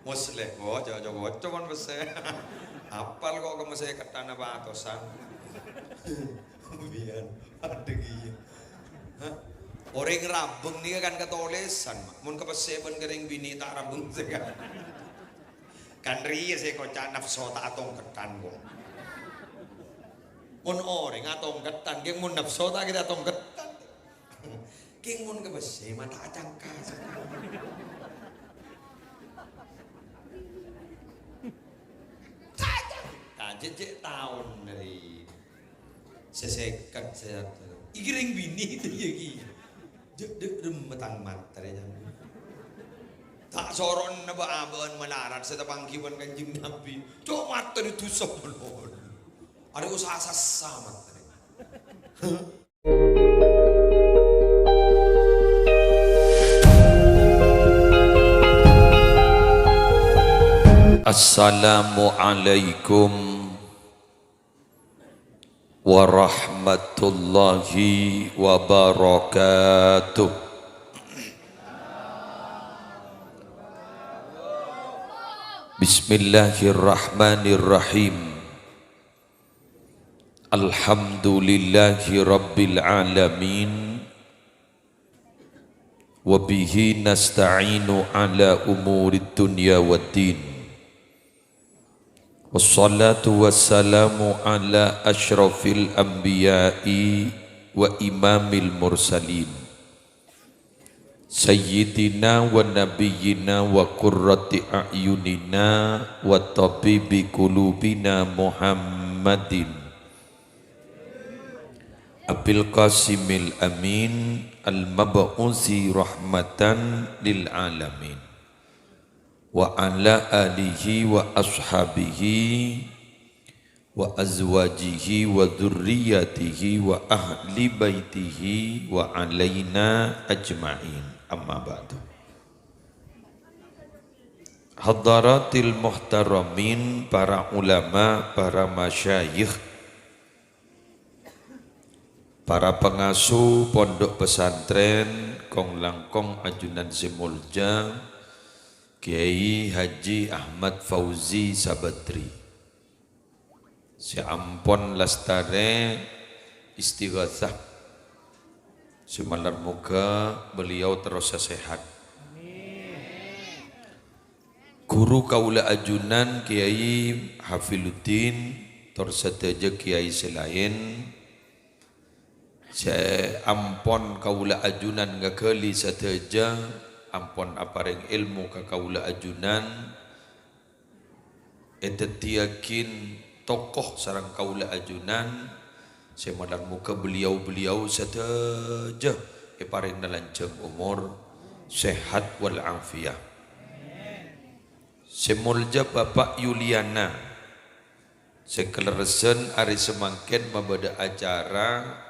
Muslim, oh jago cuman bese. Apal kok ke mese ketan apa atosan. Biar ada iya. Orang rabeng nih kan ketolesan, mun kepeseben kering bini tak rabeng sekan. Kan riya saya kocak nafsu tak atong ketan kok. Mun orang atong ketan, keng mun nafsu tak kita atong ketan. Keng mun kepese mata acangka. Jejak tahun dari sesekat saya ikiring bini itu ya ki jek remetang materinya tak soron naba aban melarat setapangkiwan kanjeng Nabi cok materi itu sebelum ada usaha sasa materi. Assalamualaikum warahmatullahi wabarakatuh. Bismillahirrahmanirrahim. Alhamdulillahi rabbil alamin. Wabihi nasta'inu ala umurid dunya waddin. Wassalatu wassalamu ala ashrafil anbiya'i wa imamil mursalin Sayyidina wa nabiyyina wa qurrati a'yunina wa tabibi qulubina Muhammadin Abil Qasimil Amin al-mab'usi rahmatan lil alamin wa ala alihi wa ashabihi wa azwajihi wa dhurriyyatihi wa ahli baitihi wa alaina ajma'in amma ba'du. Hadaratil muhtaramin, para ulama, para masyayikh, para pengasuh pondok pesantren Kong Langkong Ajunan Semulja Kiai Haji Ahmad Fauzi Sabatri, si ampon lastare istighatsah, semalar muka beliau terus sehat. Guru kaula ajunan Kiai Hafiluddin tersedaja Kiai selain si ampon kaula ajunan ngakeli sedaja ampun apareng ilmu ka kaula ajunan etetiakin tokoh sarang kaula ajunan semadan muka beliau saja pareng nalanceng umur sehat wal afiyah. Semulja Bapak Yuliana sekeleresen ari semangken mabada acara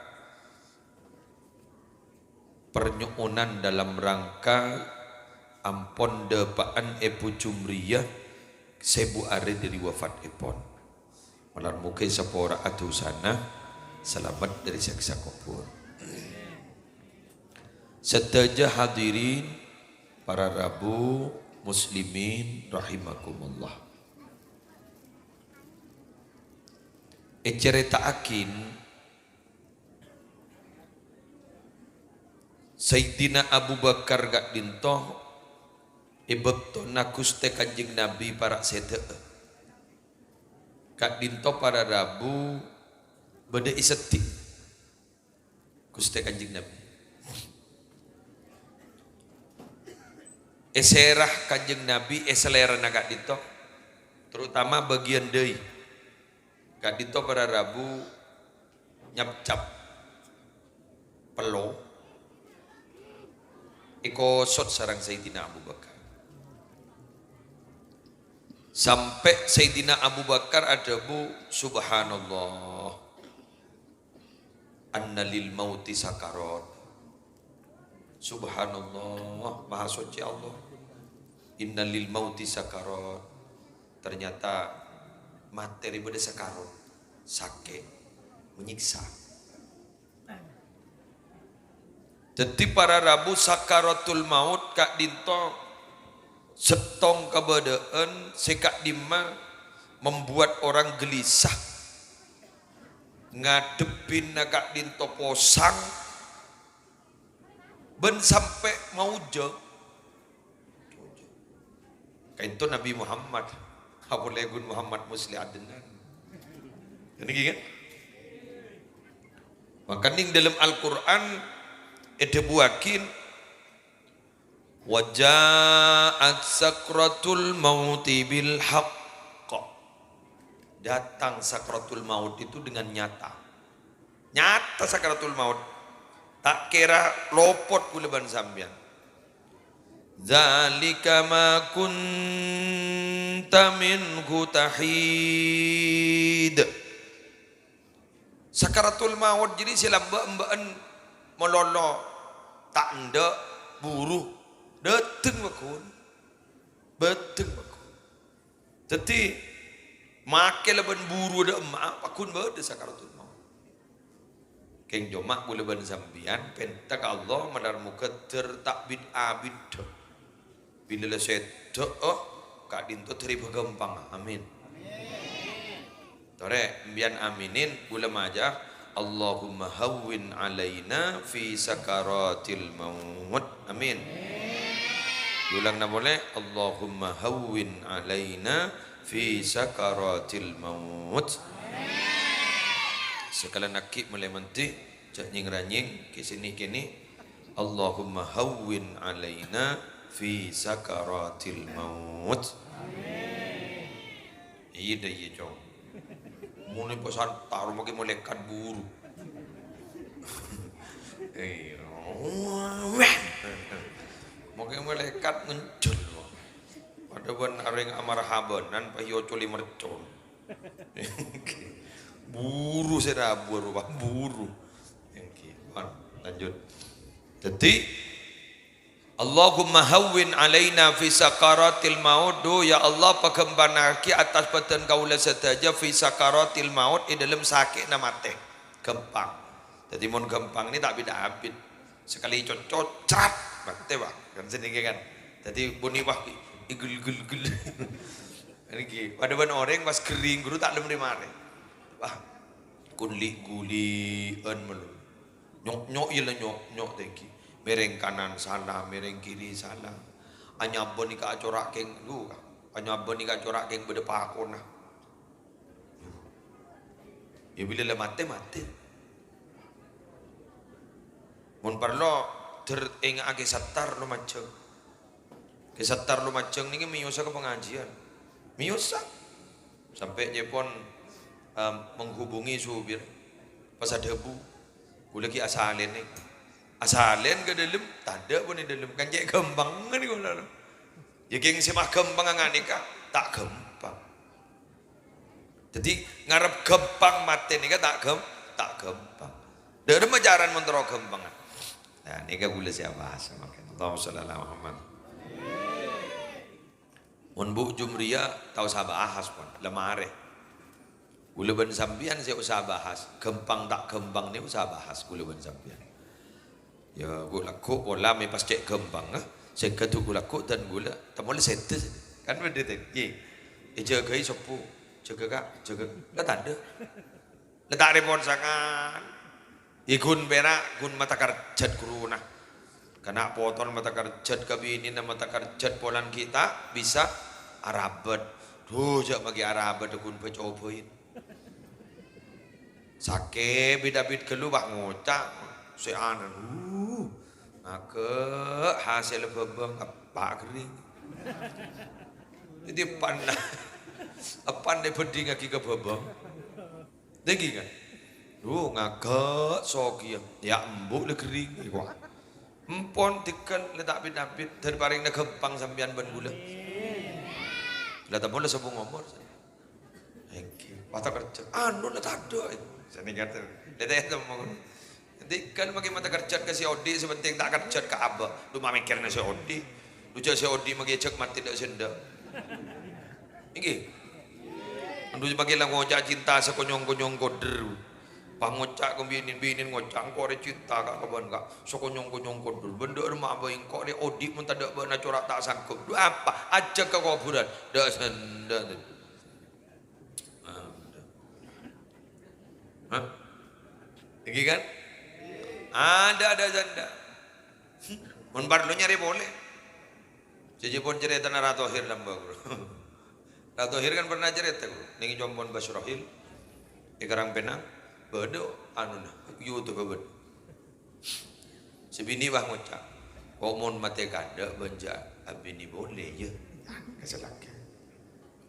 pernyuunan dalam rangka ampon depaan epu cumriyah sebu are dari wafat epon malar muke sapora atusana selamat dari siksa kubur. Sedaja hadirin para rabu muslimin rahimakumullah. Ecerita Sayyidina Abu Bakar gak dintoh ibekto nakuste kanjeng Nabi para sete gak dintoh para rabu beda iseti kuste kanjeng Nabi eserah kanjeng Nabi eselera gak dintoh terutama bagian deui gak dintoh para rabu nyap-cap pelo ikosot sarang Sayyidina Abu Bakar sampai Sayyidina Abu Bakar adabu subhanallah anna lil mauti sakarat, subhanallah maha suci Allah, inna lil mauti sakarat, ternyata materi pada sakarat sakit menyiksa. Jadi para rabu sakaratul maut kak dinto setong kebedaan sekat dima membuat orang gelisah ngadepin agak dinto posang ben sampai mau je kain itu Nabi Muhammad Habulegun Muhammad Musli Adnan ini kan makanya dalam Al-Quran ada buakin waja'at sakratul mauti bil haqq, datang sakratul maut itu dengan nyata sakratul maut, tak kira lopot kuleban sambian. Zalika ma kunta minhu tahid. Sakratul maut jadi sila mbak-mbakan melolo tak ndak buruh dateng bakun jadi make leban buru ada emak pakun bade sakaratul maut keng jomak boleh ban sambian pentak Allah madar muka tertakbid abid bila seto kak dinto terima gampang amin tore bian aminin boleh maja Allahumma hawwin alaina fi sakaratil maut amin ulang na boleh Allahumma hawwin alaina fi sakaratil maut sekala nakik mulai menti cak nying ranying ke sini kini Allahumma hawwin alaina fi sakaratil maut iya dah iya jauh mulai pesan taruh makin malaikat buru mungkin malaikat ngencul pada ban aring amar habanan payo coli mercon buru serabu rubah buru lanjut jadi Allahumma hawwin alaina fi sakaratil maut do ya Allah pakembanaki atas peten kaula setaja fi sakaratil maut di dalam sakit na mate gempang jadi mon gempang ini tak beda habit sekali cocot cat mate bang kan sedikit kan jadi buni wah igul ini pada ban orang pas kering guru tak lemri mare wah kunli guli en melu nyok ilah nyok teki mereng kanan salah mereng kiri salah anyabon ika corak keng lu anyabon ika corak keng bede pakon nah ya bila le mate mon parlo ter ing age satar lo maceng ke satar lo maceng ni miyusa ke pengajian miyusa sampai Jepon menghubungi subir pas ada bu lagi asalen ni asalen ke dalam tak ada pun di dalam kan cek gembang kan kau lalu ya geng semah gembang nganika tak gembang jadi ngarep gembang mati ni kan tak gembang dari majaran mentero gembangan nah ni kan gula siapa sama kan Allahumma shalli ala Muhammad Unbu Jumria tahu sahabat ahas pun lemare gula ban sambian saya usah bahas gempang tak gembang ni usah bahas gula ban sambian ya gula ko pola me pas cek gembang saya ketu gula ko dan gula tak boleh settle kan benda tu ye jaga sopu jaga la tanda la tak repot sangat ikun berak gun mata karjat kuruna kena poton mata karjat kabini na mata karjat polan kita bisa arabet jak bagi arabet gun pecobain sakit bidabit keluar ngocak seanan maka hasil bebeng apa kering jadi pandai peding lagi ke bebeng lagi kan ngagak sogi ya embuk le kering wah empon tikan letak bidabit dari paring na gempang sambian ban gula lah tak boleh sebung ngomor mata kerja anu lah tak ada sini kata letak ngomong nanti kan bagi mata kerja ke si Odi sebenting tak kerja ke abah lu mamikirnya si Odi lu cak si Odi magi cek mati tak senda ini lu bagi lah ngojak cinta sekonyong-konyong koder Pangocak ke binin ngocang kok ada cinta kak kaban kak sokonyong-konyong kodul benda rumah baing kok ada odik pun tak ada benar corak tak sanggup du apa aja ke kuburan dak senda hah lagi kan ada janda mun parlo nyari boleh jadi pun cerita na Ratu Hir lamba bro Ratu Hir kan pernah cerita bro ning jombon Basrohil di Karang Penang bedo anu na YouTube bedo sebini bah ngocak kok mon mate kada banja abini boleh ya keselaka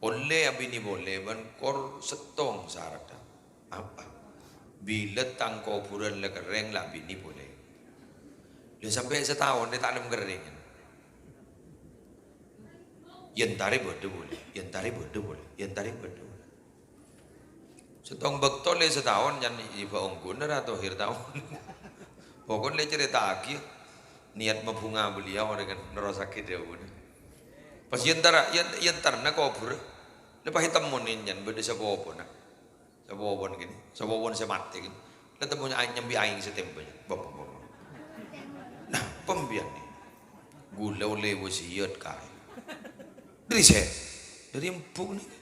oleh abini boleh ban kor setong sarata apa bila tangko puran le kereng lah bini boleh dia sampai setahun dia tanam kering yang tarik bedo boleh yang tarik bedo boleh yang tarik bedo setong bektol le setahun yang iba onggun atau akhir tahun pokoknya cerita lagi niat membunga beliau dengan nerasa sakit dia pun pas yentar nak kubur lepas temunin yang beda sabopon gini sabopon saya mati gini lepas temunya nyambi aing setempanya bapak nah pembian nih gula oleh wasiat kai dari saya dari empuk nih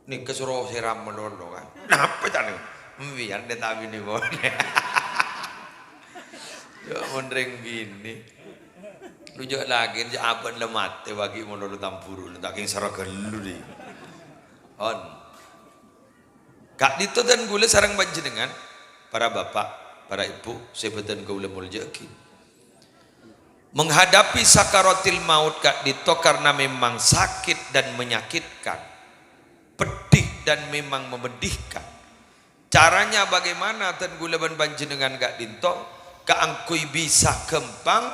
nih kesuruh seram melolo kan kenapa tak nih biar dia tahu nih boleh ya mondreng gini rujak lagi aban lemat bagi melolo tampuru tak king saragelu di on kak dito dan gula sarang panjenengan para bapak para ibu sebutan gula muljaki menghadapi sakaratil maut kak dito karena memang sakit dan menyakitkan pedih dan memang memedihkan. Caranya bagaimana ten gulaban panjenengan gak dinto kaangkui bisa kempang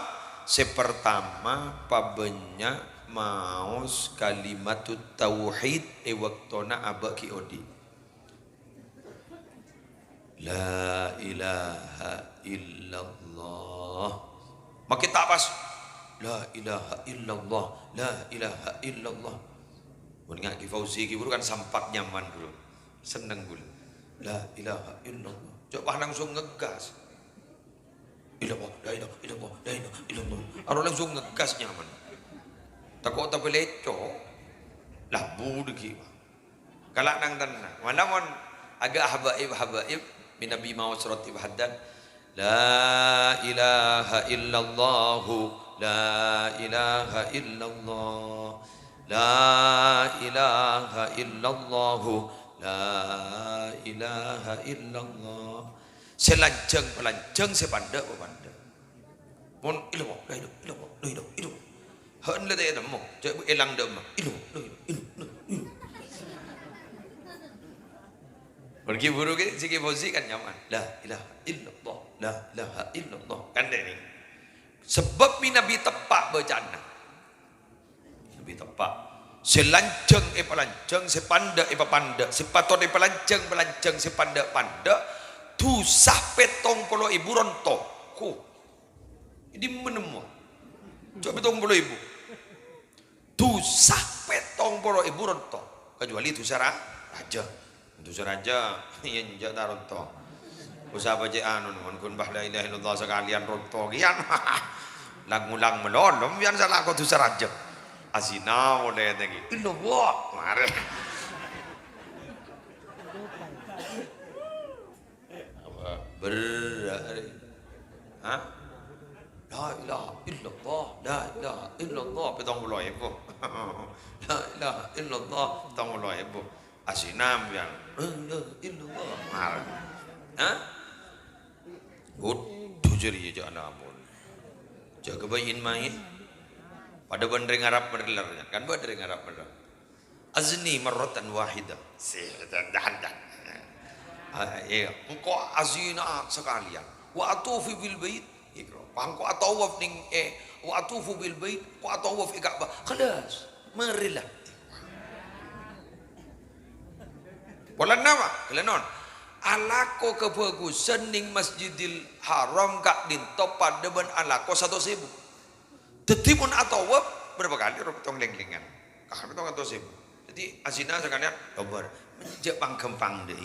sepertama pabenya maos kalimatut tauhid waktona abaki odi la ilaha illallah makin tak pas la ilaha illallah la ilaha illallah. Mengingat ki Fauzi ki kan sampak nyaman dulu. Seneng dulu. La ilaha illallah. Coba langsung ngegas. Ilallah, la ilaha illallah, la ilaha illallah. Aro langsung ngegas nyaman. Takut tapi leco. Labu deki. Kalak nang tenang. Walaupun agak habaib min Nabi Muhammad sallallahu alaihi wasallam. La ilaha illallah. La ilaha illallah. La ilaha illallah. La ilaha illallah. Selanceng pelanceng sepanda pepanda. Mon ilmu, la ilaha illallah, la ilaha illallah. Hen le te demo, cek elang dem. Ilmu, la ilaha illallah. Pergi buru ke sikit Fauzi kan nyaman. La ilaha illallah, la ilaha illallah. Kan ni. Sebab Nabi tepak bercana. Nabi tepak selanceng pelanceng sepanda pepanda sepaton pelanceng sepanda panda tusah petong polo ibu ronto ku ini menemu coba petong polo ibu tusah petong polo ibu ronto kecuali tusah raja yang jatuh ronto usah baca anu kun bah la ilaha illallah sekalian ronto kian lang-ulang melolom yang salah kau tusah raja asina boleh lagi illallah mare berari ha la ilaha illallah la ilaha illallah petong puluh ibu la ilaha illallah petong puluh ibu asina yang illallah mare ha jujuri aja anak amun jaga bayin main pada bandring Arab bergelar kan bandring Arab bergelar azni marratan wahidah dan iya engkau azina sekalian wa atufu bil bait ikro engkau atawaf ning wa atufu bil bait wa atawaf Ka'bah khalas marilah wala nama kelenon alako kebagusan ning Masjidil Haram kak dinto pada ben alako 1.000 Tetimun atau wab berapa kali rupetong lenglingan, kah betong atau sih. Jadi asina sekalian dober, menjak pangkempang deh.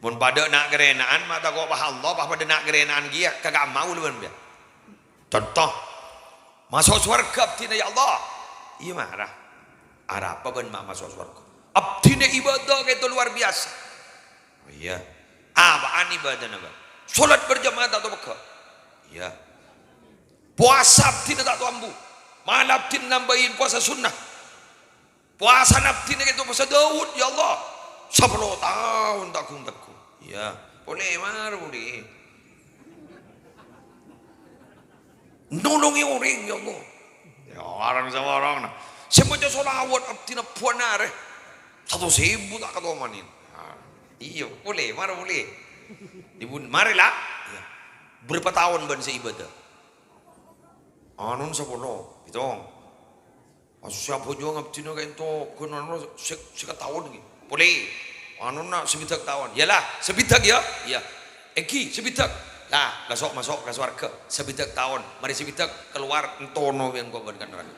Mun pada nak gerenaan mata kok Allah apa pada nak gerenaan dia kagak mau lu dia. Contoh masuk surga abdina ya Allah. Iya marah. Arah apa ben masuk surga. Abdina ibadah itu luar biasa. Oh iya. Apaan ibadahnya bang? Salat berjamaah tak tahu beka. Iya. Puasa abdina tak tahu ambu. Mana abdina nambahin puasa sunnah. Puasa abdina itu puasa Daud ya Allah. 10 tahun takung. Ya, boleh mar boleh. Nolongi orang ya Allah. Ya orang sama orang nah. Semuanya solawat abdina puanare. 1.000 tak kata manin. Iya boleh mar boleh. Ibu marilah. Ya. Berapa tahun ban saya ibadah? Anun 10 bitong. Siapa juga abdina kayak itu konon sekitar tahun gitu. Boleh. Anu nak sebitak tahun. Yalah, sebitak ya. Ya. Eki sebitak. Lah, masuk ke surga. Sebitak tahun. Mari sebitak keluar entono yang kau berikan orang.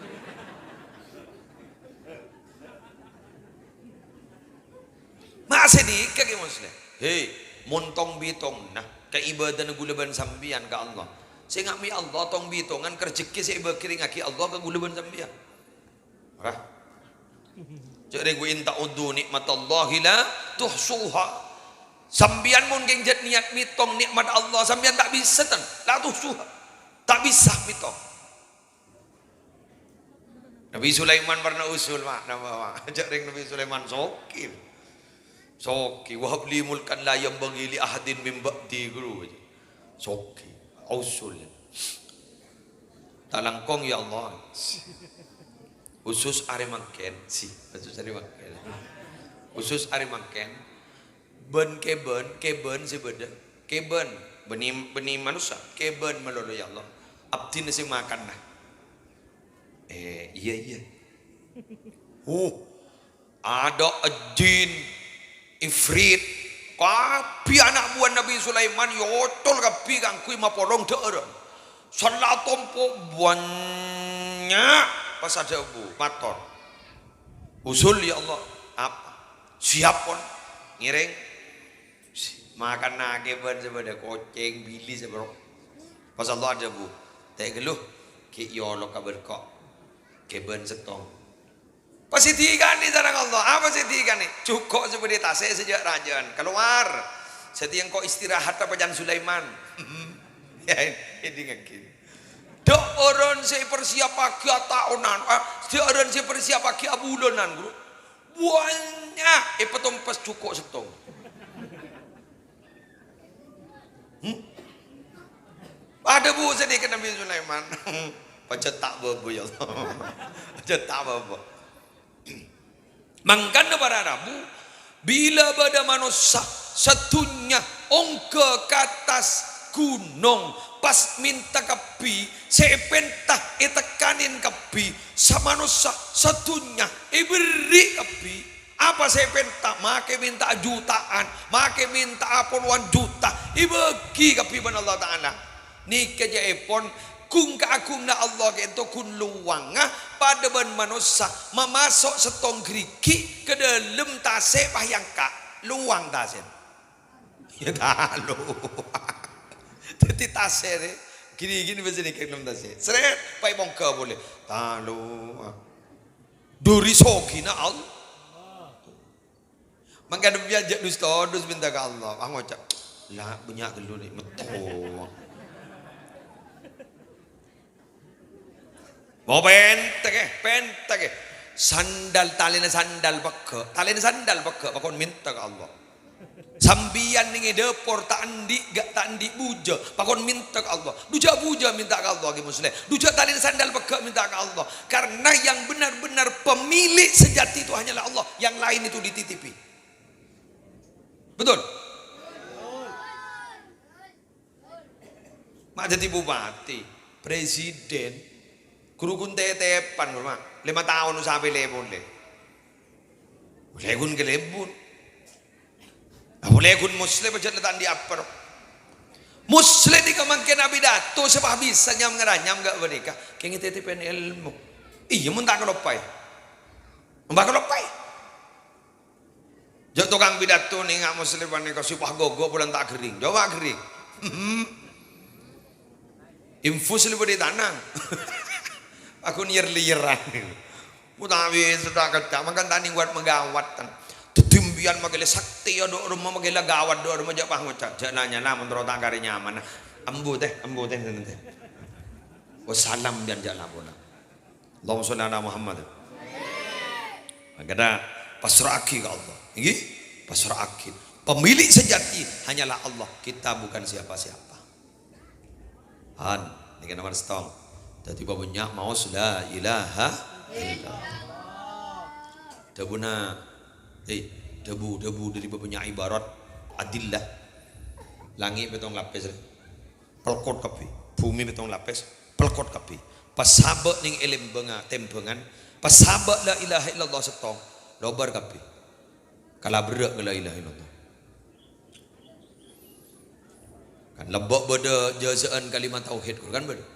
Masih di kaki muslim. Hei, montong bitong nah keibadah gulaban sambian ke Allah. Saya ngami Allah tong bitongan kerjeki saya berkiring aki Allah ke gulaban sambian. Rah. Jadi gue inta udu nikmatallahi la tuhsuha. Sambian mun geng jat niat mitong nikmat Allah sambian tak bisa tan la tuhsuha. Tak bisa mitong. Nabi Sulaiman pernah usul mak nama mak. Jadi Nabi Sulaiman soki wahab li mulkan la yambaghi li ahadin min ba'di guru. Soki usul. Talangkong ya Allah. Khusus ari mangken sih khusus ari mangken ben keben si beda keben benih manusia keben melolo ya Allah abdi nasi makan nah iya ada jin ifrit kapi anak buah Nabi Sulaiman yotol kapi kangkui mapolong deurang salat tompo banyak pas ada mator usul ya Allah apa siap pun ngiring makan nage ban sepada koceng bili sebelum pas Allah ada bu tak geluh ki yolo kabar kok keben setong pasti tiga nih sarang Allah apa sih tiga nih cukup seperti tasnya sejak rajan keluar setiap kau istirahat apa Jan Sulaiman ya ini ngakir dok orang saya persiap pagi tahunan, orang saya persiap pagi bulanan, bro. Banyak, petong pas cukup setong. Ada bu sedikit Nabi Sulaiman, pacetak babu ya Allah, pacetak babu. Mangkana para Rabu, bila pada manusia satunya ongke ke atas gunung. Pas minta kapi, sepentah tekanin kapi, sama nusa satunya, beri kapi. Apa sepentah? Make minta jutaan, make minta puluhan juta, bagi kapi ban Allah Taala. Nika jaipon kung kaakung na Allah kento kun luwanga pada ban manusia memasok setong geriki ke dalam tase payangka luang tasen. Ya dah luang. Teti tasir gini bisa dikit belum tasir seret pai bongka boleh talu duri soki na Allah mangkana biajak dus minta ke Allah ngocak lah banyak gelu ni meto mau pentek sandal talina sandal bakka bakon minta ke Allah sambian ning depor tak andi buja pakon minta ke Allah duja buja minta ke Allah ge muslim duja talin sandal beka minta ke Allah karena yang benar-benar pemilik sejati itu hanyalah Allah yang lain itu dititipi betul mak jadi bupati presiden kurukun tetepan 5 tahun sampai lebon legun ke lebon boleh kun muslim aja letak di upper muslim di kemangkin Nabi Dato sebab bisa nyam ngeranyam gak mereka kayaknya titipan ilmu iya mun tak kelopai mbak kelopai Jok tukang pidato nih nggak muslim nih kasih pah gogo bulan tak kering. Coba kering. Infus lebih di tanah. Aku liar-liaran. Mutawi sudah kerja makan tani buat megawat. Tetimbian magale sakti ya do rumah magale gawat do rumah japah macam. Jananya lah menurut tangkari nyaman. Ambu teh nanti. Wassalam biar jalan pula. Allahumma sholli ala Muhammad. Magada pasrahki ke Allah. Ini pasrahki. Pemilik sejati hanyalah Allah. Kita bukan siapa-siapa. Han, ini kan nomor setong. Jadi babunya mau la ilaha illallah. Debuna, debu dari babunya ibarat adillah. Langit betong lapis, pelkot kapi. Bumi betong lapis, pelkot kapi. Pasabak ning elim benga tempengan. Pasabak la ilaha illallah setong. Lobar kapi. Kalau berak la ilaha illallah. Kan lebok beda jazaan kalimat tauhid kan beda.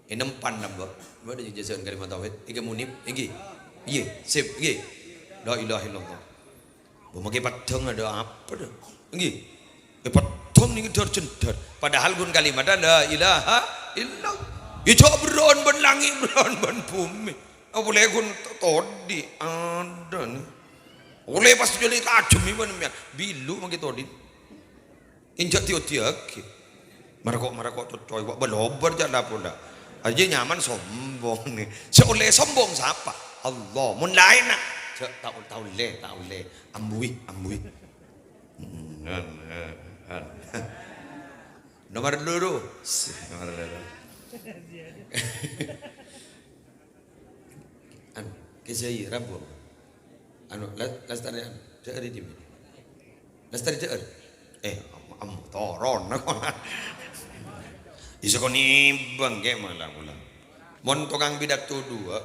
Ini empan nambah. Beda jazaan kalimat tauhid. Iga munib, igi. Iya, sip, igi. La ilaha illallah. Bumagi padang ada apa dah? Igi. Padang ni dar. Padahal gun kalimat la ilaha illallah. Ya coba beron ben langit beron ben bumi. Apa boleh gun todi ada nih. Oleh pas jadi tajam iban mian bilu magi todi. Injak tiok-tiok. Marakok tu coy buat belobar jala pula. Aja nyaman sombong nih. Seoleh sombong siapa? Allah. Mun lain nak. Tak boleh. Ambui. Nomor dulu. Kesai rabu. Lestari ceri di mana? Lestari ceri. Toron. Iso ko ni bangke malah pula. Mon tukang pidato dua.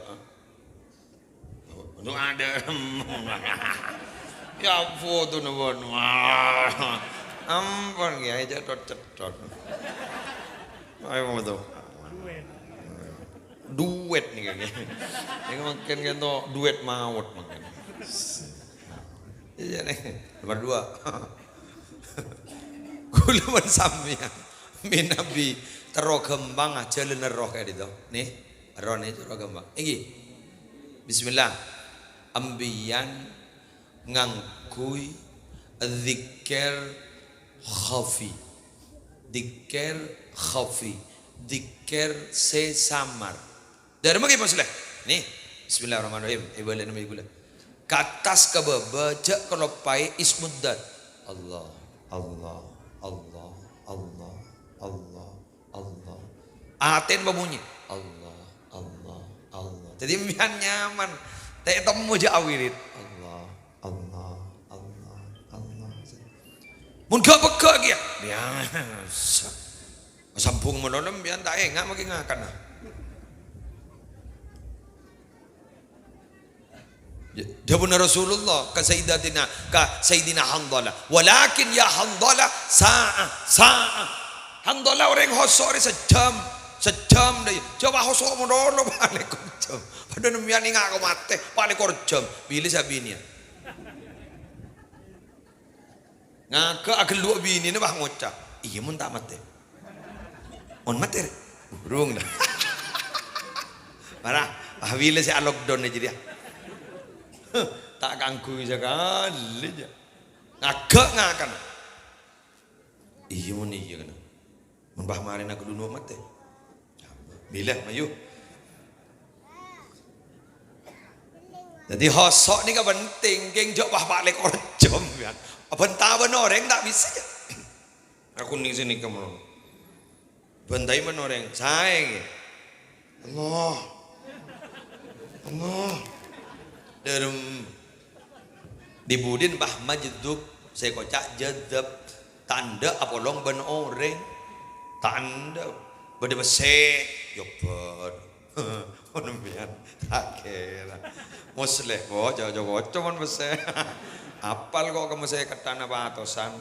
Untuk ada. Ya foto nubon. Ampun ya aja cetot. Ayo mau tuh. Duet nih kayaknya. Ini makin gitu duet maut makin. Iya nih. Nomor 2. Kulawan samya minabi tero kembang aja lener roh kayak gitu. Nih, roh nih tero kembang. Iki. Bismillah. Ambiyan ngangkui dzikir khafi. Dzikir sesamar. Dari mana kita sudah? Nih, bismillahirrahmanirrahim. Ibadah nama ibadah. Katas kebaca kalau pai ismuddat. Allah. Aten berbunyi. Allah. Jadi mian nyaman. Tak temu je awirit. Allah. Mun gak peka dia. Biasa. Sambung menolong biar tak enggak makin ngakan. Jawabna Rasulullah ka Sayyidina Handalah. Walakin ya Handalah sa'a. Handalah orang hosori sejam deh. Coba hosok menolong balik jam. Padahal mian ingat aku mati balik jam. Pilih sabinya. Ngaka agak dua bini ni bah ngocak. Iya mun tak mati. Mun mati. Burung dah. Marah. Bila saya lockdown aja dia. Tak ganggu sekali aja. Ngakan. Iya mun iya kan. Mun bah marin aku dulu mati. Bila mayu. Jadi hosok ni kan penting. Geng jok bah balik jam ya. Bentar orang tak bisa. Aku ni sini kamu. Bentai orang. Sayang. Allah. Dalam dibudin bah majdub saya kocak jadab tanda apolong ben orang tanda bade bese yobat onomian takera musleh bo jago cuman bese apal kok kamu saya ketana patosan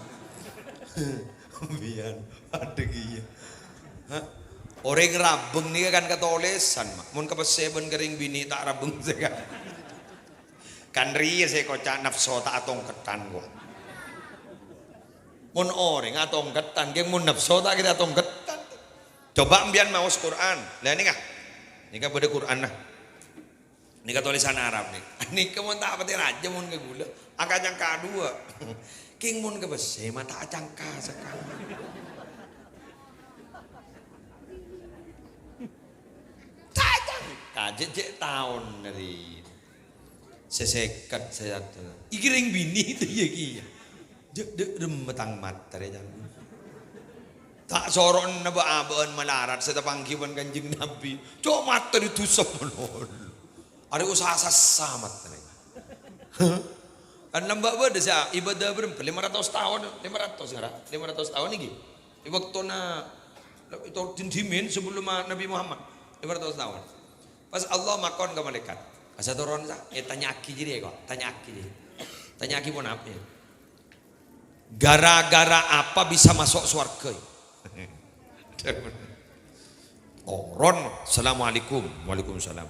bian ada iya orang rabeng ni kan katolesan mak mun ka bese ben kering bini tak rabeng saya kan riya saya kocak nafsu tak atong ketan gua mun orang atong ketan geng mun nafsu tak kita atong ketan coba ambian maus Quran lah ini kah pada Quran nah ini kah tulisan Arab nih ini kamu tak apa raja mun ke gula angka jangka dua king mun ke besi mata jangka sekarang jejak tahun dari sesekat saya tuh ikiring bini itu ya kia dek remetang mata ya tak soron naba abaan melarat setapang kiban kanjeng Nabi cok mata ditusuk menon ada usaha sasamat kan nambah beda saya ibadah berapa 500 tahun 500 tahun ini waktu na itu dindimin sebelum Nabi Muhammad 500 tahun pas Allah makon ke malaikat pas turun tanya aki jadi kok tanya aki pun apa ya? Gara-gara apa bisa masuk surga turun assalamualaikum waalaikumsalam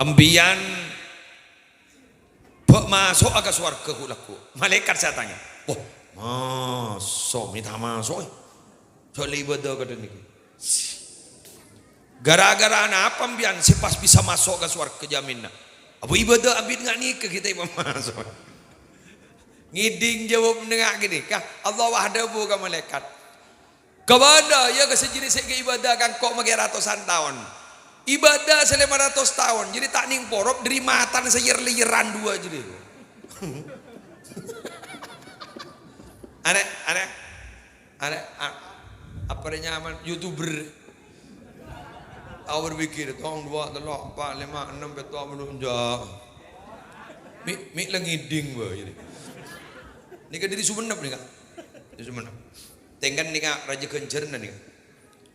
ambian masuk ke surga kulaku malaikat saya tanya masuk minta masuk soal ibadah ke dunia gara-gara anak apa mbian si pas bisa masuk ke surga jaminna abu ibadah abid nggak nikah kita ibu masuk ngiding jawab nengak gini kah Allah wahdahu ka malaikat kepada ya kesejiri segi ibadah kan kok magi ratusan tahun ibadah 500 tahun jadi tak ning porop dari matan seyer-liyeran dua jadi aneh apa nyaman YouTuber aku berpikir tong 2 3 4 5 6 betul menunjuk mik lagi ding bah jadi ni kan dari Sumenep nih kak di Sumenep tengkan nih kak Raja Kencer nih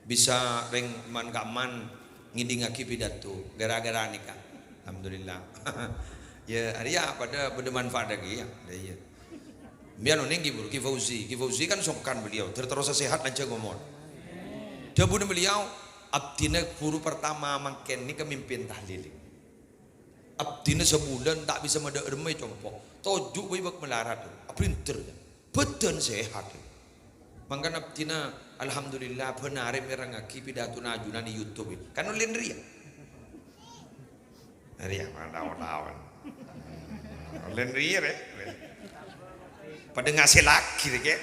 bisa ring man kaman ngiding aki pidato gara-gara nih kak alhamdulillah ya hari ya pada bermanfaat lagi ya iya biar neng gibur Ki Fauzi kan songkan beliau terus sehat aja ngomong dia bunuh beliau abdina guru pertama makin ini kemimpin tahlil abdina sebulan tak bisa mada remai compok tojuk bibak melarat printer badan sehat mangkan abdina alhamdulillah penari merangaki pidato najuna di YouTube kan ulin ria lawan ulin ria pada ngasih laki deh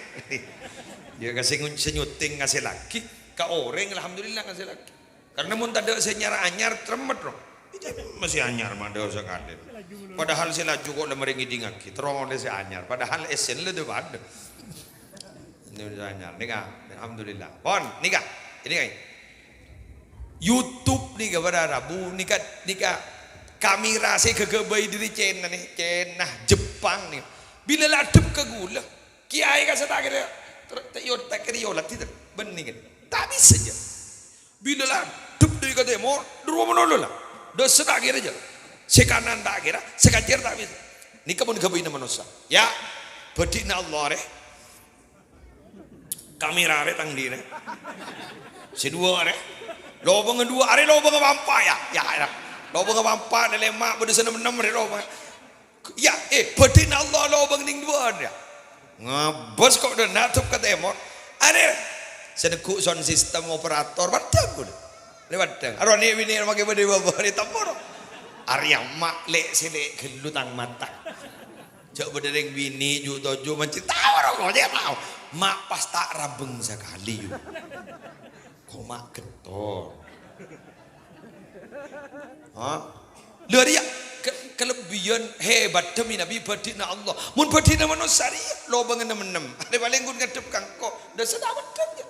dia kasih senyuting ngasih laki ka orang alhamdulillah ngasih laki karena mun tak ada senyara anyar tremet dong itu masih anyar mah ada sekali padahal saya laju kok lemari ngiding aki terong oleh saya anyar padahal esen le depan ini udah anyar nikah alhamdulillah pon nikah ini kan YouTube nikah berarabu nikah kamera saya kegebai diri Cina nih Cina Jepang nih bila ladep ke gula kiai kan saya kira tak kira yolat tidak bening kan tak bisa aja bila lah dep dari kata mau dua menolak lah dah setak kira aja sekanan tak kira sekajer tak bisa ni kamu ngapain manusia ya bedina Allah reh kamera reh tang di reh sedua reh lobang kedua reh lobang apa ya lobang apa ada lemak pada sana enam reh lobang ya bedina Allah lobang ning dua dia ngabos kok dah natup kata emor ada sedekuk sound system operator badang pun lewat dang aron ni bini pakai bade baba ni tamor Arya mak lek selek gelutang mata jauh berdering bini ju tojo manci tahu orang kau tahu mak pas tak rabeng sekali kau mak getol Lari kelebihan hebat demi Nabi badina Allah mun badina manusia lobang 6 ada paling gun ngadep kangkok dah sedap badang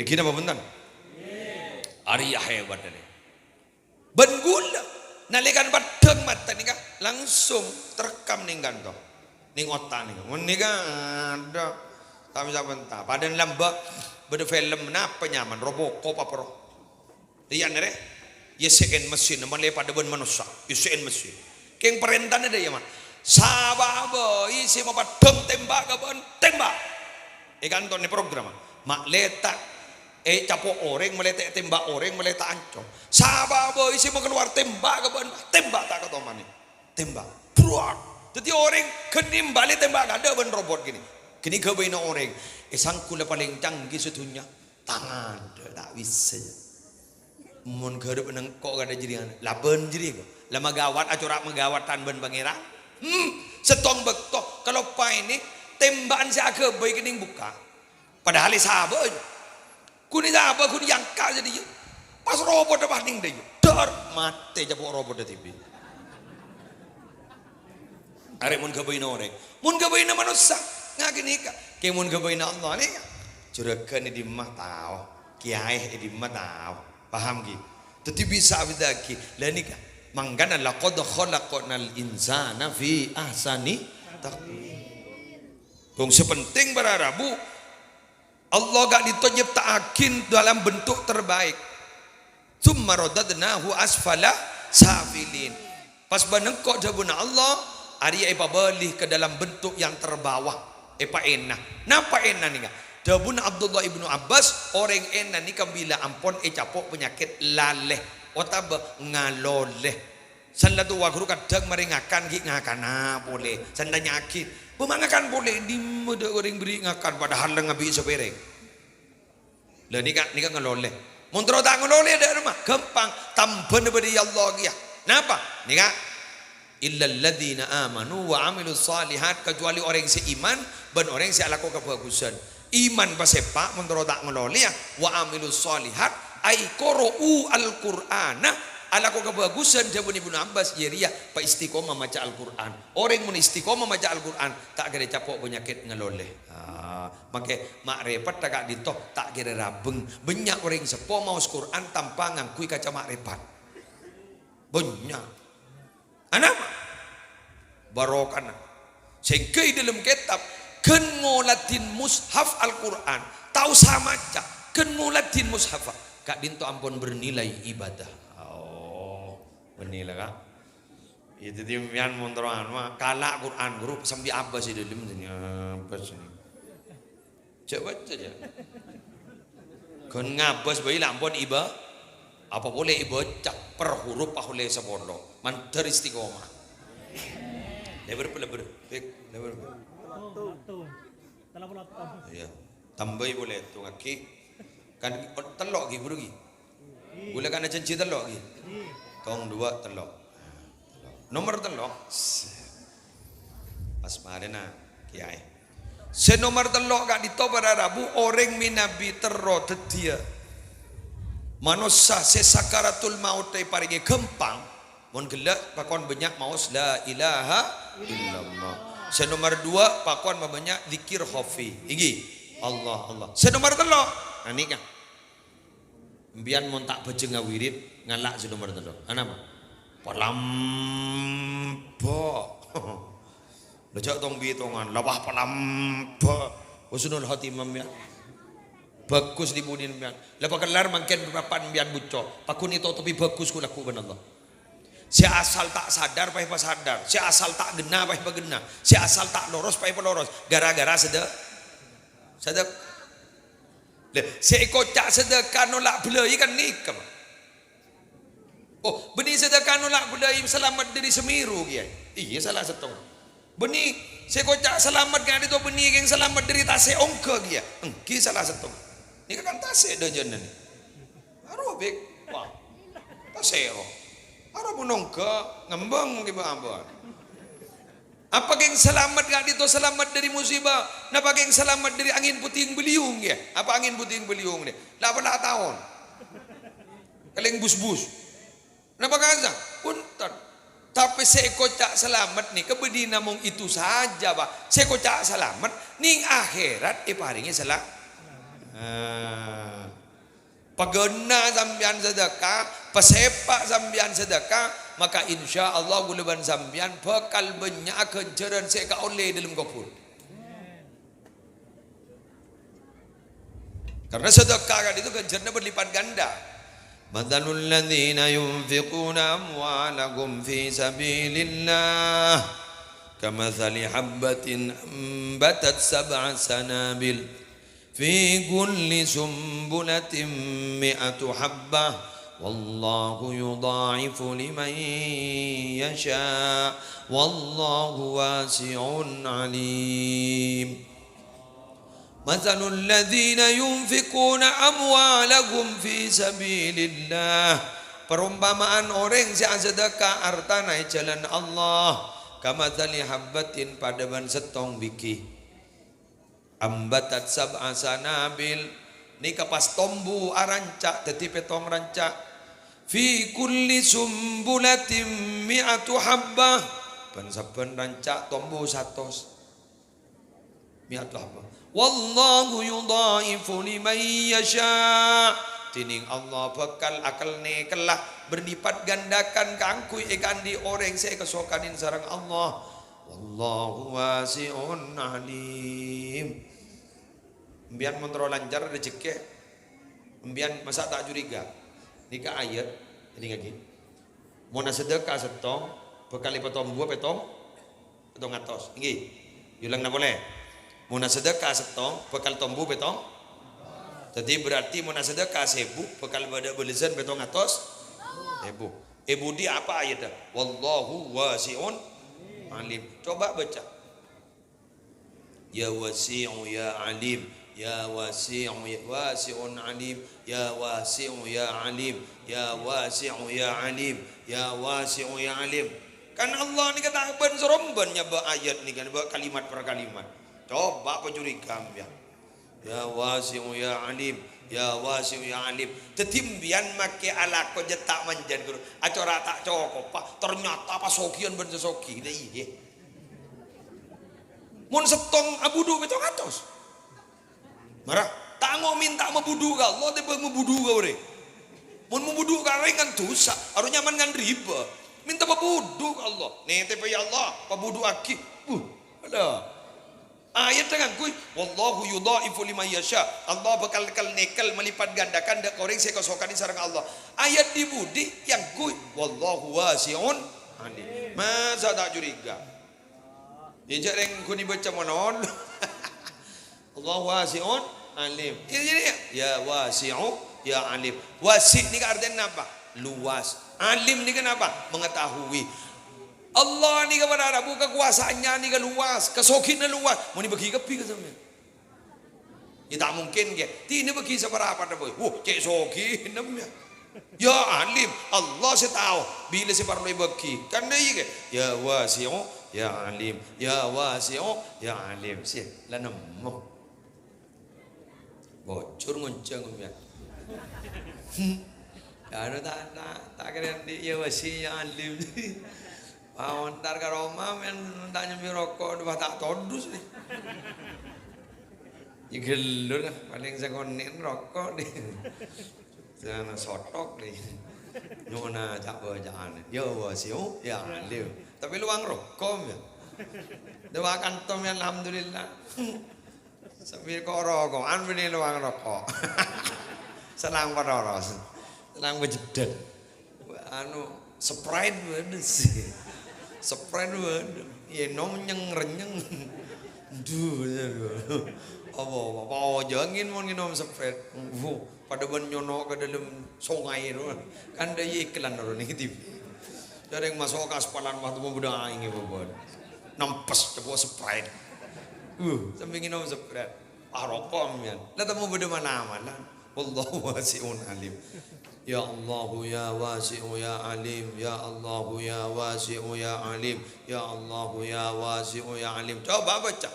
kita apa bentan? Arya hebat ini. Ben gula nalikan badeng mata nih langsung terekam nih kantor. Ning otak nih. Mun nih ada tak bisa bentar. Padan lambak beda film napa nyaman Robocop apa roh. Lian deh. Yesen mesin namanya pada ben manusia. Yesen mesin. Keng perintahnya deh ya mah. Sababa isi mau badeng tembak ke ben tembak. Kantor nih program. Mak letak capok orang meletak tembak orang meletak ancong sabab isi mau keluar tembak ke ban tembak tak ke toman tembak. Pruak. Jadi orang kenim balik tembak ada ben robot gini. Kini kebaina orang. Sangkula paling canggih sedunia. Tangan tak bisa. Mun kerep nang kok ada jirian. Laben jiri ko. La magawat acurak magawatan ben pangeran. Setong bektok kalau pa ini tembakan si aga baik kening buka. Padahal sahabat. Kuni sahabat kuni yangka jadi. Pas robot depan ning deh. Dar mate japok robot de TV. Arek mun gabaina orang. Mun gabaina manusia. Ngakini ka. Ke mun gabaina Allah ni. Juragan di mah tahu. Kiai di mah tahu. Paham ki? Tapi bisa bidaki. Lah ni ka. Mangkana laqad khalaqnal insana fi ahsani taqwim. Kong sepenting para Rabu Allah gak diciptakan dalam bentuk terbaik. Tsumma radadnahu asfala safilin. Pas banengkok jabuna Allah, ari epa balik ke dalam bentuk yang terbawah. Epa enah. Napa enah nih gak? Jabuna Abdullah ibnu Abbas, orang enah nih bila ampon capok penyakit laleh. Otaba ngaloleh. Sanda tu wakru kadang meringakan ki ngakana boleh. Sanda nyakit. Pemangakan boleh di muda orang beri ngakan padahal ngabi sepereng. Lah nikah ngaloleh. Muntro tak ngaloleh ada rumah gampang tamban beri Allah ya. Napa? Nikah illal ladzina amanu wa amilus salihat, kecuali orang yang seiman dan orang yang lakukan kebagusan. Iman pasepa muntro tak ngaloleh wa amilus salihat ai qara'u al-Qur'ana ala ko kebagusan jabun Ibnu Abbas jeria pa istiqomah maca Al-Qur'an. Orang mun istiqomah maca Al-Qur'an tak kira capok penyakit ngeloleh. Make mak repot tak ditok tak kira rabeng. Banyak orang sepo maos Quran tanpa ngangkui kaca mak repot. Banyak. Anak barokana. Sehingga dalam kitab ken ngolatin mushaf Al-Qur'an tahu sama aja ken ngolatin mushaf kak dinto ampun bernilai ibadah. Bernilai kak. Itu timpian montroan mah kalah Quran guru sambil Abbas itu dalam sini Abbas ini. Coba saja. Kon ngabas bayi lampun iba apa boleh iba cak per huruf ahule sepolo mantar istiqomah. Lebar. Iya. Tambahi boleh tu ngaki kan telok gi buru gi. Boleh kan ada janji telok gi. Tong 2 telok. Nomor telok. Pas marena kiai. Senomor telok gak ditobara Rabu orang minabi terro tetia. Manusia sesakaratul maut tay paringi gempang. Mun gelak pakon banyak maus la ilaha illallah. Senomor 2 pakon banyak zikir khafi. Iki Allah. Senomor telok. Nah ni kan. Mbian mun tak baca ngawirid ngalak senomor telok. Ana apa? Palampo. Lejak tong bitongan labah palampo. Husnul khotimah ya. Bagus dibudin mbian. Lepas kelar mangken berpapan mbian buco. Pakun itu tapi bagus ku laku ben Allah. Si asal tak sadar pae sadar. Si asal tak gena pae gena. Si asal tak loros pae loros. Gara-gara sedek. Seekocak sedekah nolak belai kan nikah. Oh, benih sedekah nolak belai selamat dari Semiru kiai. Iya salah setong. Benih seekocak selamat kan itu benih yang selamat dari Tasik Ongke kiai. Engki salah setong. Ini kan Tasik dojen ni. Arobek. Wah. Tasik. Arab Ongke ngembang ki ambon. Apa yang selamat gak itu selamat dari musibah? Napa yang selamat dari angin puting beliung ya? Apa angin puting beliung dia? 18 tahun. Kaleng bus-bus. Napa kaza? Punten. Tapi sekocak selamat nih kebedi namung itu saja Pak. Sekocak selamat ning akhirat paringi selamat. Pagena sambian sedekah, pesepak sambian sedekah, maka insya Allah gulaban sambian bakal banyak kenceran seka oleh dalam kubur. Karena sedekah kan itu kencernya berlipat ganda. Mathalul ladzina yunfiquna amwalahum fi sabilillah kamathali habbatin ambatat sab'a sanabil fi kulli sumbulatin mi'atu habbah wallahu yudha'ifu liman yasha wallahu wasi'un alim. Mathalul ladzina yunfikuna amwalahum fi sabilillah, perumpamaan orang yang sedekah hartana di jalan Allah, kamathali habbatin padaban setong biki ambatat sab'a sanabil, ni kapas tombu arancak teti petong rancak, fi kulli sumbulatin mi'atu habbah, ben-saben rancak tombu 100 mi'atu habbah. Wallahu yudha'ifu liman yasha, tining Allah bakal akalne kelah berlipat gandakan kangkui ikan di orang saya kesokanin sarang Allah. Wallahu wasi'un alim. Mbian mentro lancar rezeki, mbian masa tak curiga. Nika ayat ini lagi. Mau sedekah setong, bekali petong buah petong atos. Nggih. Yulang nak boleh. Mau sedekah setong, bekal tombu petong. Jadi berarti mau sedekah 1000, bekal pada belisan petong atos 1000. Ibu di apa ayatnya? Wallahu wasi'un alim. Coba baca. Ya wasi'u ya alim, ya wasi'u ya wasi'un alim, ya wasi'u ya alim, ya wasi'u ya alim, ya wasi'u ya alim. Kan Allah ni kata ben seromban nyaba ayat ni kan kalimat per kalimat. Coba pencuriga ya. Ya wasi'u ya alim, ya wasi'u ya alim. Tetimbian make ala ko jetak manjan guru. Acara tak cokok Pak. Ternyata pas sokian ben soki. Dah iya. Mun setong abudu betul atos. Marah, tak mau minta membudu ka Allah tapi membudu ka ore. Mun membudu ka kan dosa, harus nyaman kan riba. Minta membudu ka Allah. Nih tapi ya Allah, membudu aki. Ada. Ayat dengan kui, wallahu yudha'ifu liman yasha. Allah bakal nekel melipat gandakan dak orang saya kesokanin sareng Allah. Ayat di budi yang kui, wallahu wasi'un alim. Masa tak curiga. Dia yang kuni baca monon. Allah wasi'un alim. Ini ya wasi'u ya alim. Wasi' ni artinya apa? Luas. Alim ni kenapa? Mengetahui. Allah ni kepada Arabu kekuasaannya ni kan luas, kesokinnya luas. Mau ni bagi kepi ke sampean? Ya tak mungkin ke. Tini bagi seberapa dah boy. Cek sokin namanya. Ya alim, Allah saya tahu bila saya perlu bagi. Kan dia ke? Ya wasi'u ya alim, ya wasi'u ya alim. Sih, lah nemu. Bocor ngonceng ya. Ada tak keren dia ya wasi ya alim. Ntar ke Roma men tak nyambi rokok udah tak todus nih. Ya gelur paling sekonin rokok deh. Jangan sotok nih. Nyona cak bacaan. Ya wasiu ya alim. Tapi luang rokok ya. Dewa kantom ya alhamdulillah. Sambil kok rokokan bini luang rokok. Senang pada ros. Senang bejedet. Anu Sprite bener sih. Sprite waduh, ya nom renyeng, apa jangan mau minum Sprite, pada nyono ke dalam sungai itu, kan ada iklan orang ini TV, ada yang masuk ke aspalan waktu mau budak ini buat, nampes coba Sprite, sambil minum Sprite, rokok mian, lalu mau budak mana, wallahu wasi'un alim. Ya Allah ya wasi'u ya alim, ya Allah ya wasi'u ya alim, ya Allah ya wasi'u ya alim. Coba baca.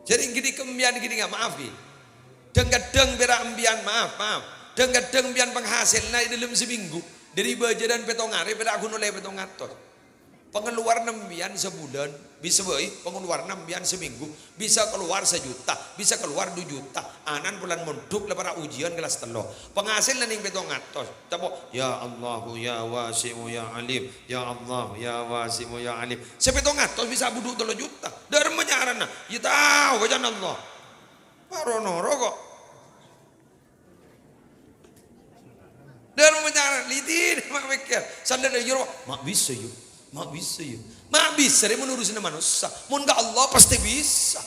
Jadi gini kembian gini nggak maaf ni. Deng-deng berak embian maaf. Deng-deng embian penghasil naik dalam seminggu dari baja dan petong hari berak aku nolai petong atos. Pengeluaran embian sebulan bisa baik pengeluaran embian seminggu bisa keluar 1 juta bisa keluar 2 juta anan bulan menduk lepas ujian kelas telo penghasil ning betong atos tabo ya Allah ya wasi'u ya alim ya Allah ya wasi'u ya alim sepetong atos bisa buduk 3 juta dari menyaranna ya tahu wajan Allah parono rokok dari menyaran litin mak mikir sadar yo mak bisa yuk mak bisa ya. Mak bisa dia menurusin manusia. Mun ka Allah pasti bisa.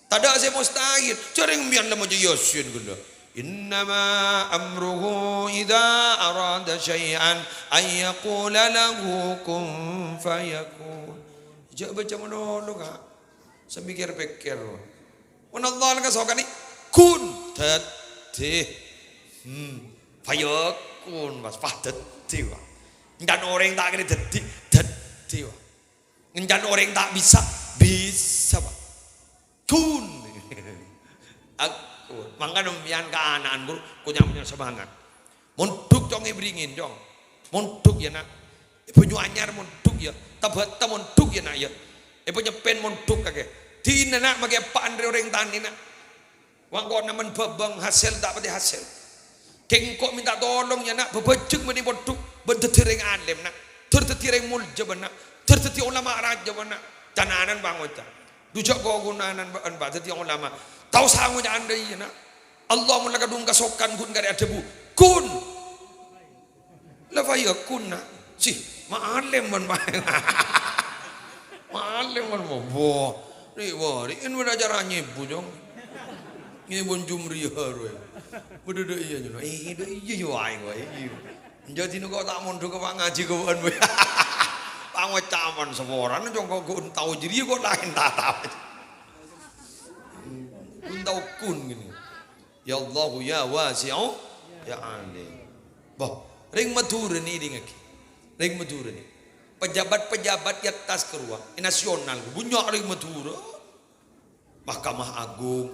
Tada saya mustahil. Cering bian lama je Yasin gula. Innama amruhu idza arada syai'an ay yaqula lahu kun fayakun. Jak baca mono Kak. Semikir-pikir. Mun Allah ka sokani kun dadi. Fayakun Mas dadi. Ngan orang tak kene dadi. Ngan orang tak bisa Pak. Kun. Aku mangka nempian kaanaan ku nyamnya semangat. Monduk cong ibringin cong. Monduk ya nak. Ibu anyar monduk ya. Tabata monduk ya nak ya. Ibu nyepen monduk kage. Di nak make Pak Andre orang tani nak. Wang kok namen babang hasil tak pati hasil. Kengkok minta tolong ya nak. Bebejek meni monduk. Bentetireng alim nak. Tertetireng mulja nak. Terteti ulama raja nak. Cananan bang oca. Dujak kau gunanan ban terteti ulama. Tahu sangunya anda iya nak. Allah mulai kadung kasokan kun kari ada bu. Kun. Lepas ya kun nak. Sih, ma'alem man main. Ma'alem man mo. Wah, ini udah caranya ibu jong. Ini pun jumri haru. Berdua iya jono. Iya yo aing wae. Jadi nu kau tak mundur ke Pak ngaji kau an. Pango caman semoran jong kau tahu jadi kau lain tak tahu. Kun tahu kun gini. Ya Allah ya wasi'u ya alim. Bah, ring Madura ni dingaki. Ring Madura ni. Pejabat-pejabat di atas keruang nasional bunyak ring Madura. Mahkamah Agung.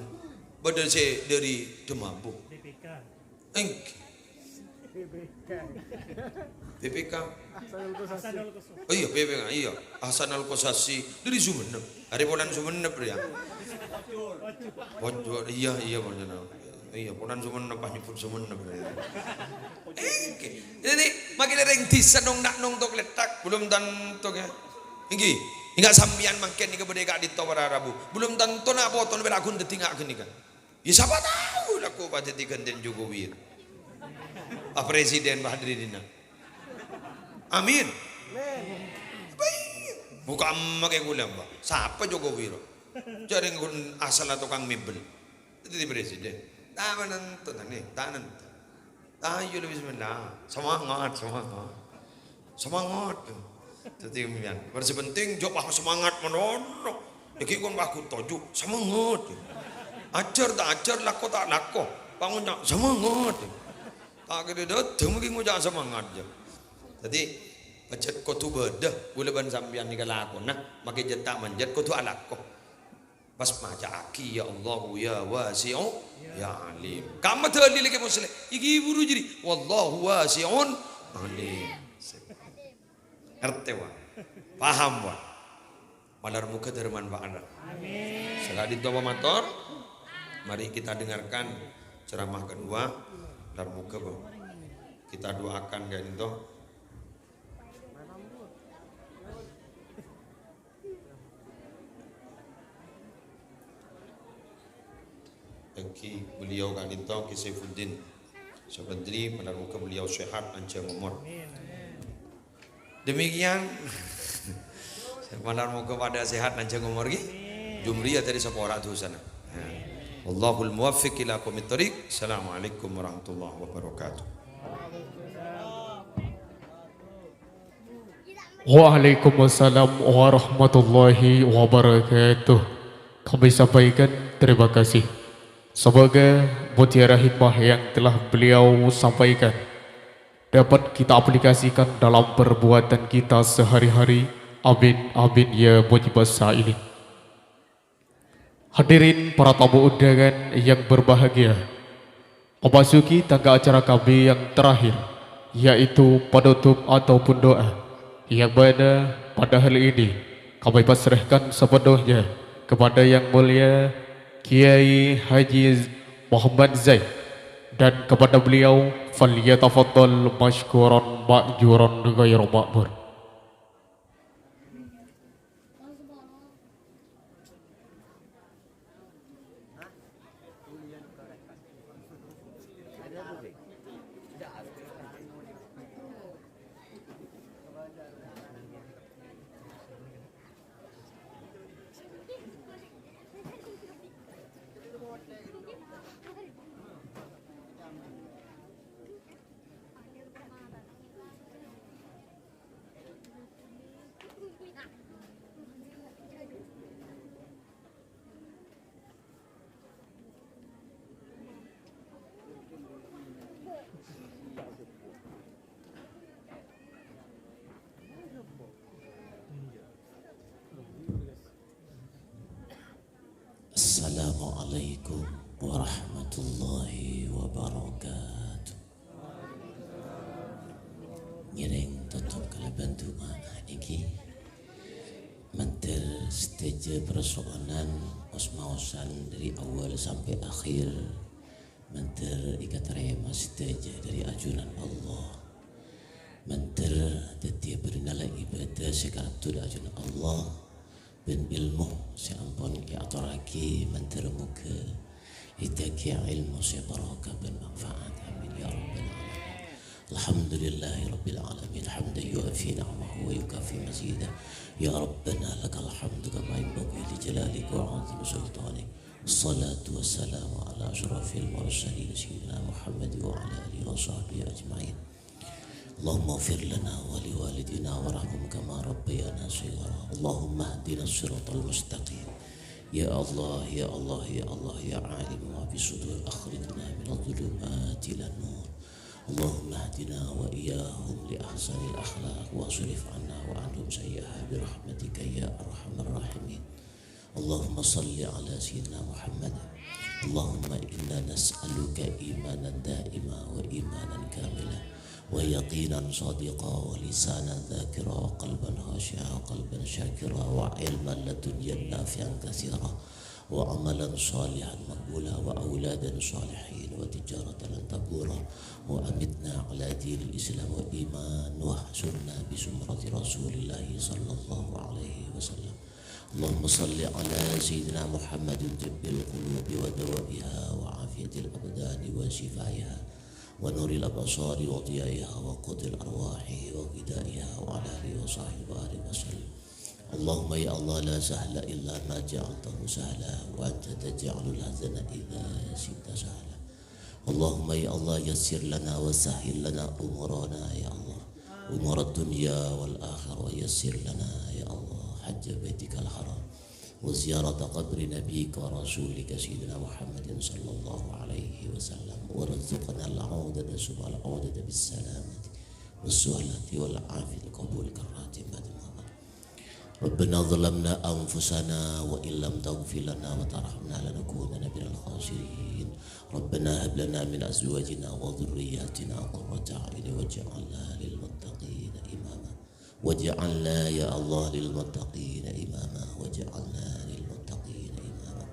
Badal saya dari Demambu. BPK. BPK. Oh iya BPK iya. Hasan Al-Qasasi dari Sumeneb. Hari Ponan Sumeneb ya. Bocor iya benar. Iya Ponan Sumeneb nyebut Sumeneb. Jadi makin ring disa nong nak nong tok letak belum tentu ya. Inggi hingga sambian makin ni keberdeka di Tawara Rabu. Belum tentu nak potong berakun detingak gini kan. Ya siapa tahu lah kau pada digantiin Jokowi. Pak Presiden Pak Hadridina. Amin. Bukan makai gulam Pak. Siapa Jokowi? Jadi asal atau kang mebel. Itu di Presiden. Tak menentu nih, tak nentu. Ayo lebih bismillah. Semangat. Jadi kemudian bersepenting jawab semangat menono. Deki kon aku toju semangat. Ajar tak ajar lako tak lako. Bangun semangat. Tak kira dah mungkin ngucap semangat je. Jadi macet kau tu bedah boleh ban sambian ni kalakon nah makai jetak manjat kau tu alako. Pas maca aki ya Allah ya wasi'u ya alim. Kamu terli lagi muslim. Iki buru jadi wallahu wasi'un alim. Ngerti wa? Paham wa? Malar muka bermanfaat. Amin. Sekali doa motor, mari kita dengarkan ceramah kedua. Malar muka bang. Kita doakan kan itu. Bagi beliau kan itu Kisaifuddin Sabandri menaruhkan beliau sehat panjang umur. Demikian malam moga pada sehat panjang umur gi. Jumriyah tadi sepora tu sana. Allahul muwaffiq ila aqwamit thoriq. Assalamualaikum warahmatullahi wabarakatuh. Waalaikumsalam warahmatullahi wabarakatuh. Kami sampaikan terima kasih. Semoga mutiara hikmah yang telah beliau sampaikan dapat kita aplikasikan dalam perbuatan kita sehari-hari. Amin, amin ya mujibas sa'ilin. Hadirin para tamu undangan yang berbahagia, memasuki tangga acara kami yang terakhir, yaitu penutup ataupun doa, yang mana pada hari ini kami pasrahkan sepenuhnya kepada yang mulia Kiai Haji Muhammad Zaid, dan kepada beliau falyatafaddal mashkuran ma'juran ghairu ma'mur. Assalamualaikum warahmatullahi wabarakatuh. Ngiring tutup kalaban doa iki mentir stage persoalan osmausan dari awal sampai akhir, mentir ikat rema stage dari ajunan Allah, mentir dadi bernala ibadah sekatu dari ajunan Allah, ben ilmu seampun ya aturaki mentir muka itaki ilmu sebaraka ben manfaat, amin ya rabbal alamin. Alhamdulillahi rabbil alamin, hamdan yuafi ni'amahu wa yukafi mazidah. Ya Rabbana lakal hamdu kama yanbaghi li jalalika wa 'azimi sultanik. Wassalatu wassalamu ala asyrafil mursalin sayyidina Muhammad wa ala alihi wa sahbihi ajma'in. Allahumma ighfir lana wa li walidina warhamhum kama rabbayana shighara. Allahumma hdina as-siratal mustaqim. Ya Allah, ya Allah, ya Allah, ya alim ma fi sudur, akhrijna min adh-dhulumati ila nur. اللهم اهدنا وإياهم لأحسن الأخلاق واصرف عنا وعنهم سيئها برحمتك يا أرحم الراحمين. اللهم صل على سيدنا محمد. اللهم إنا نسألك إيمانا دائما وإيمانا كاملا ويقينا صادقا ولسانا ذاكرا وقلبا خاشعا وقلبا شاكرا وعلما لدنيا نافعا كثيرا وعملا صالحا مقبولا وأولادا صالحين وتجارة لن تبورا وأمتنا على دين الإسلام وإيمان واحشرنا بزمرة رسول الله صلى الله عليه وسلم. اللهم صل على سيدنا محمد طب القلوب ودوائها وعافية الأبدان وشفائها ونور الأبصار وضيائها وقوت الأرواح وغذائها وعلى آله وصحبه وسلم. اللهم يا الله لا سهل إلا ما جعلته سهلا وأنت تجعل الحزن إذا شئت سهلا. اللهم يا الله يسر لنا وسهل لنا أمورنا يا الله، أمور الدنيا والآخرة، ويسر لنا يا الله حج بيتك الحرام وزيارة قبر نبيك ورسولك سيدنا محمد صلى الله عليه وسلم، ورزقنا العودة ثم العودة بالسلامة والسهلة والعافية القبول كالراتب بعد ما ربنا ظلمنا أنفسنا وإن لم تغفر لنا وترحمنا لنكونن من الخاسرين. ربنا هب لنا من أزواجنا وذرياتنا قرة أعين واجعلنا للمتقين إماما، واجعلنا يا الله للمتقين إماما، واجعلنا للمتقين إماما.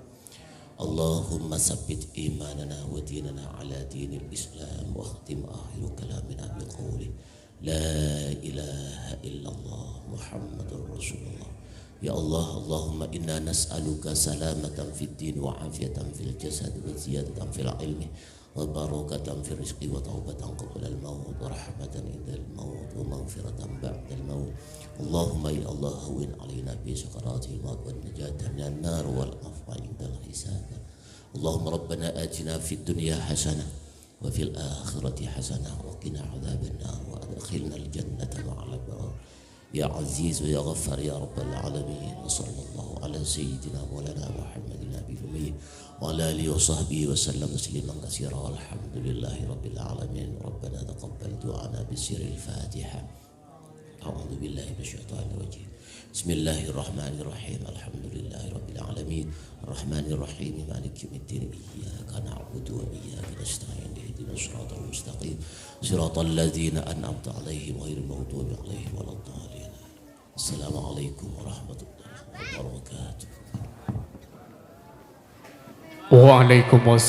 اللهم ثبت إيماننا وديننا على دين الإسلام، واختم آخر كلامنا بقوله لا إله إلا الله محمد رسول الله. يا الله، اللهم إنا نسألك سلامة في الدين وعافية في الجسد وزيادة في العلم وبركة في الرزق وتوبة قبل الموت ورحمة عند الموت ومغفرة بعد الموت. اللهم يا الله هون علينا بسكرات الموت والنجاة من النار والعفو عند الحساب. اللهم ربنا آتنا في الدنيا حسنة وفي الآخرة حسنة وقنا عذاب النار وأدخلنا الجنة مع الأبرار يا عزيز يا غفار يا رب العالمين. وصلى الله على سيدنا مولانا محمد النبي الأمي وعلى آله وصحبه وسلم تسليما كثيرا والحمد لله رب العالمين. ربنا تقبل دعانا بسر الفاتحة. أعوذ بالله من الشيطان الرجيم. بسم الله الرحمن الرحيم. الحمد لله رب العالمين الرحمن الرحيم مالك يوم الدين إياك نعبد وإياك نستعين اهدنا الصراط المستقيم صراط الذين أنعمت عليهم غير المغضوب عليهم ولا الضالين. السلام عليكم ورحمة الله وبركاته. Waalaikumsalam.